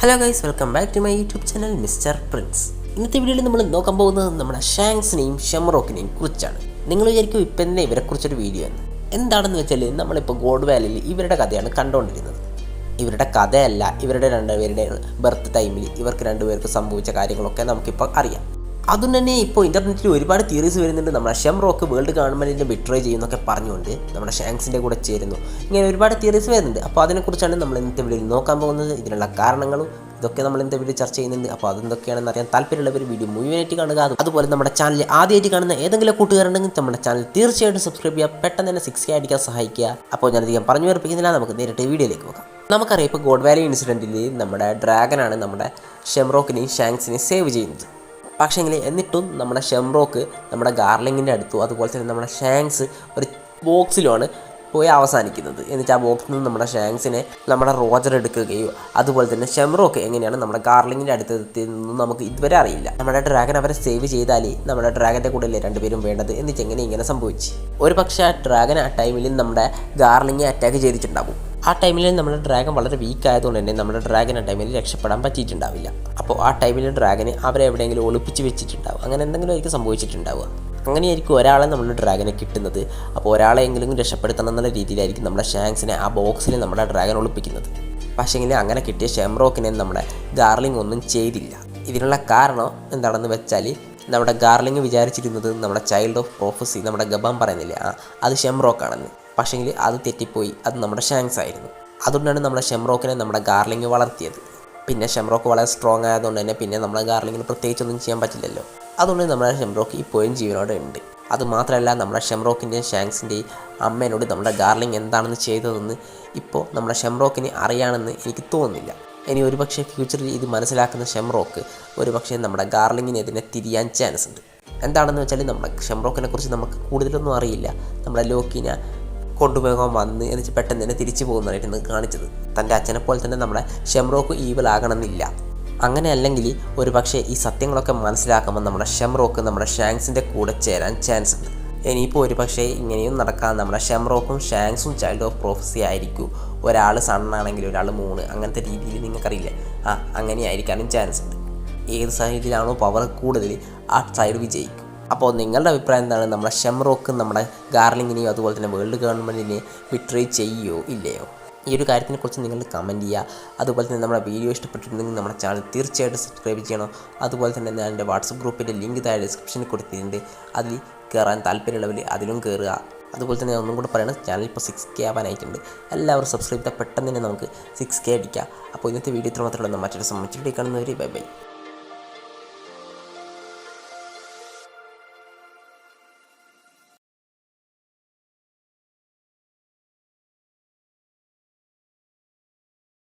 Hello guys, welcome back to my YouTube channel mister Prince. ഇന്നത്തെ വീഡിയോയിൽ നമ്മൾ നോക്കാൻ പോകുന്നത് നമ്മുടെ ഷാങ്സിനെയും ഷെംറോക്കിനെയും കുറിച്ചാണ്. നിങ്ങൾ വിചാരിക്കും ഇപ്പം തന്നെ ഇവരെക്കുറിച്ചൊരു വീഡിയോ എന്ന്. എന്താണെന്ന് വെച്ചാൽ നമ്മളിപ്പോൾ ഗോഡ് വാലിയിൽ ഇവരുടെ കഥയാണ് കണ്ടുകൊണ്ടിരുന്നത്. ഇവരുടെ കഥയല്ല, ഇവരുടെ രണ്ടുപേരുടെ ബർത്ത് ടൈമിൽ ഇവർക്ക് രണ്ടുപേർക്ക് സംഭവിച്ച കാര്യങ്ങളൊക്കെ നമുക്കിപ്പോൾ അറിയാം. അതുകൊണ്ട് തന്നെ ഇപ്പോൾ ഇൻ്റർനെറ്റിൽ ഒരുപാട് തിയറീസ് വരുന്നുണ്ട്. നമ്മുടെ ഷെംറോക്ക് വേൾഡ് ഗവൺമെൻറ്റിനെ ബിട്രേ ചെയ്യുന്നൊക്കെ പറഞ്ഞുകൊണ്ട് നമ്മുടെ ഷാങ്സിൻ്റെ കൂടെ ചേരുന്നു. ഇങ്ങനെ ഒരുപാട് തിയറീസ് വരുന്നുണ്ട്. അപ്പോൾ അതിനെക്കുറിച്ചാണ് നമ്മൾ ഇന്നത്തെ വീഡിയോയിൽ നോക്കാൻ പോകുന്നത്. ഇതിനുള്ള കാരണങ്ങളും ഇതൊക്കെ നമ്മൾ ഇന്നത്തെ വീഡിയോ ചർച്ച ചെയ്യുന്നുണ്ട്. അപ്പോൾ അതെന്തൊക്കെയാണെന്ന് അറിയാൻ താല്പര്യമുള്ളവർ വീഡിയോ മുഴുവനായിട്ട് കാണുക. അതുപോലെ നമ്മുടെ ചാനൽ ആദ്യമായിട്ട് കാണുന്ന ഏതെങ്കിലും കൂട്ടുകാരുണ്ടെങ്കിൽ നമ്മുടെ ചാനൽ തീർച്ചയായിട്ടും സബ്സ്ക്രൈബ് ചെയ്യുക. പെട്ടെന്ന് തന്നെ 6K അടിക്കാൻ സഹായിക്കുക. അപ്പോൾ ഞാനധികം പറഞ്ഞു വേർപ്പിക്കുന്നില്ല, നമുക്ക് നേരിട്ട് വീഡിയോയിലേക്ക് പോകാം. നമുക്കറിയാം, ഇപ്പോൾ ഗോഡ് വാലി ഇൻസിഡൻറ്റിൽ നമ്മുടെ ഡ്രാഗനാണ് നമ്മുടെ ഷെംറോക്കിനെയും ഷാങ്സിനെയും സേവ് ചെയ്യുന്നത്. പക്ഷേങ്കിൽ എന്നിട്ടും നമ്മുടെ ഷെംറോക്ക് നമ്മുടെ ഗാർലിങ്ങിൻ്റെ അടുത്തും അതുപോലെ തന്നെ നമ്മുടെ ഷാങ്സ് ഒരു ബോക്സിലുമാണ് പോയി അവസാനിക്കുന്നത്. എന്നിട്ട് ആ ബോക്സിൽ നിന്ന് നമ്മുടെ ഷാങ്സിനെ നമ്മുടെ റോജർ എടുക്കുകയോ അതുപോലെ തന്നെ ഷെംറോക്ക് എങ്ങനെയാണ് നമ്മുടെ ഗാർലിങ്ങിൻ്റെ അടുത്തെത്തിയെന്നും നമുക്ക് ഇതുവരെ അറിയില്ല. നമ്മുടെ ഡ്രാഗൻ അവരെ സേവ് ചെയ്താൽ നമ്മുടെ ഡ്രാഗൻ്റെ കൂടെയല്ലേ രണ്ടുപേരും വേണ്ടത്. എന്നിട്ട് ഇങ്ങനെ സംഭവിച്ചു. ഒരു പക്ഷേ ആ ഡ്രാഗൻ ആ ടൈമിൽ നമ്മുടെ ഗാർലിങ്ങെ അറ്റാക്ക് ചെയ്തിട്ടുണ്ടാകും. ആ ടൈമിൽ നമ്മുടെ ഡ്രാഗൻ വളരെ വീക്ക് ആയതുകൊണ്ട് തന്നെ നമ്മുടെ ഡ്രാഗൻ ആ ടൈമിൽ രക്ഷപ്പെടാൻ പറ്റിയിട്ടുണ്ടാവില്ല. അപ്പോൾ ആ ടൈമിൽ ഡ്രാഗന് അവരെ എവിടെയെങ്കിലും ഒളിപ്പിച്ച് വെച്ചിട്ടുണ്ടാവും. അങ്ങനെ എന്തെങ്കിലും ആയിരിക്കും സംഭവിച്ചിട്ടുണ്ടാവുക. അങ്ങനെയായിരിക്കും ഒരാളെ നമ്മുടെ ഡ്രാഗനെ കിട്ടുന്നത്. അപ്പോൾ ഒരാളെങ്കിലും രക്ഷപ്പെടുത്തണം എന്നുള്ള രീതിയിലായിരിക്കും നമ്മുടെ ഷാങ്സിനെ ആ ബോക്സിൽ നമ്മുടെ ഡ്രാഗൻ ഒളിപ്പിക്കുന്നത്. പക്ഷേങ്കിൽ അങ്ങനെ കിട്ടിയ ഷെംറോക്കിനെ നമ്മുടെ ഗാർലിംഗ് ഒന്നും ചെയ്തില്ല. ഇതിനുള്ള കാരണം എന്താണെന്ന് വെച്ചാൽ, നമ്മുടെ ഗാർലിംഗ് വിചാരിച്ചിരുന്നത് നമ്മുടെ ചൈൽഡ് ഓഫ് പ്രോഫസി നമ്മുടെ ഗബാൻ പറയുന്നില്ലേ, അത് ഷെംറോക്കാണെന്ന്. പക്ഷേങ്കിൽ അത് തെറ്റിപ്പോയി, അത് നമ്മുടെ ഷാങ്സ് ആയിരുന്നു. അതുകൊണ്ടാണ് നമ്മുടെ ഷെംറോക്കിനെ നമ്മുടെ ഗാർലിംഗ് വളർത്തിയത്. പിന്നെ ഷെംറോക്ക് വളരെ സ്ട്രോങ് ആയതുകൊണ്ട് തന്നെ പിന്നെ നമ്മുടെ ഗാർലിങ്ങിന് പ്രത്യേകിച്ചൊന്നും ചെയ്യാൻ പറ്റില്ലല്ലോ. അതുകൊണ്ട് നമ്മുടെ ഷെംറോക്ക് ഇപ്പോഴും ജീവനോടെ ഉണ്ട്. അതുമാത്രമല്ല, നമ്മുടെ ഷെംറോക്കിൻ്റെയും ഷാങ്സിൻ്റെയും അമ്മേനോട് നമ്മുടെ ഗാർലിംഗ് എന്താണെന്ന് ചെയ്തതെന്ന് ഇപ്പോൾ നമ്മുടെ ഷെംറോക്കിന് അറിയാമെന്ന് എനിക്ക് തോന്നുന്നില്ല. ഇനി ഒരുപക്ഷെ ഫ്യൂച്ചറിൽ ഇത് മനസ്സിലാക്കുന്ന ഷെംറോക്ക് ഒരുപക്ഷെ നമ്മുടെ ഗാർലിങ്ങിനെതിരെ തിരിയാൻ ചാൻസ് ഉണ്ട്. എന്താണെന്ന് വെച്ചാൽ, നമ്മുടെ ഷെംറോക്കിനെ കുറിച്ച് നമുക്ക് കൂടുതലൊന്നും അറിയില്ല. നമ്മുടെ ലോക്കിനെ കൊണ്ടുപോകാൻ വന്ന് എന്നിട്ട് പെട്ടെന്ന് തന്നെ തിരിച്ചു പോകുന്നതായിരുന്നു കാണിച്ചത്. തൻ്റെ അച്ഛനെ പോലെ തന്നെ നമ്മുടെ ഷെംറോക്ക് ഈവിൽ ആകണമെന്നില്ല. അങ്ങനെ അല്ലെങ്കിൽ ഒരു പക്ഷേ ഈ സത്യങ്ങളൊക്കെ മനസ്സിലാക്കുമ്പോൾ നമ്മുടെ ഷെംറോക്ക് നമ്മുടെ ഷാങ്സിൻ്റെ കൂടെ ചേരാൻ ചാൻസ് ഉണ്ട്. ഇനിയിപ്പോൾ ഒരു പക്ഷേ ഇങ്ങനെയും നടക്കാൻ നമ്മുടെ ഷെംറോക്കും ഷാങ്സും ചൈൽഡ് ഓഫ് പ്രോഫസി ആയിരിക്കും. ഒരാൾ സണ്ണാണെങ്കിൽ ഒരാൾ മൂണ്, അങ്ങനത്തെ രീതിയിൽ നിങ്ങൾക്കറിയില്ലേ, അങ്ങനെയായിരിക്കാനും ചാൻസ് ഉണ്ട്. ഏത് സൈഡിലാണോ പവർ കൂടുതൽ ആ സൈഡ് വിജയിക്കും. അപ്പോൾ നിങ്ങളുടെ അഭിപ്രായം എന്താണ്? നമ്മുടെ ഷെംറോക്ക് നമ്മുടെ ഗാർലിങ്ങിനെയോ അതുപോലെ തന്നെ വേൾഡ് ഗവൺമെൻറ്റിനെ ബിട്രേ ചെയ്യുകയോ ഇല്ലയോ? ഈ ഒരു കാര്യത്തിനെക്കുറിച്ച് നിങ്ങൾ കമൻറ്റ് ചെയ്യുക. അതുപോലെ തന്നെ നമ്മുടെ വീഡിയോ ഇഷ്ടപ്പെട്ടിട്ടുണ്ടെങ്കിൽ നമ്മുടെ ചാനൽ തീർച്ചയായിട്ടും സബ്സ്ക്രൈബ് ചെയ്യണം. അതുപോലെ തന്നെ ഞാൻ എൻ്റെ വാട്സപ്പ് ഗ്രൂപ്പിൻ്റെ ലിങ്ക് താഴെ ഡിസ്ക്രിപ്ഷനിൽ കൊടുത്തിട്ടുണ്ട്. അതിൽ കയറാൻ താല്പര്യമുള്ളവർ അതിലും കയറുക. അതുപോലെ തന്നെ ഒന്നും കൂടെ പറയണം, ചാനൽ ഇപ്പോൾ 6K ആവാനായിട്ടുണ്ട്. എല്ലാവരും സബ്സ്ക്രൈബ് ചെയ്താൽ പെട്ടെന്ന് തന്നെ നമുക്ക് 6K അടിക്കാം. അപ്പോൾ ഇന്നത്തെ വീഡിയോ ഇത്ര മാത്രമല്ല. മറ്റൊരു സംബന്ധിച്ചിട്ട് കാണുന്നവർ ബൈ ബൈ.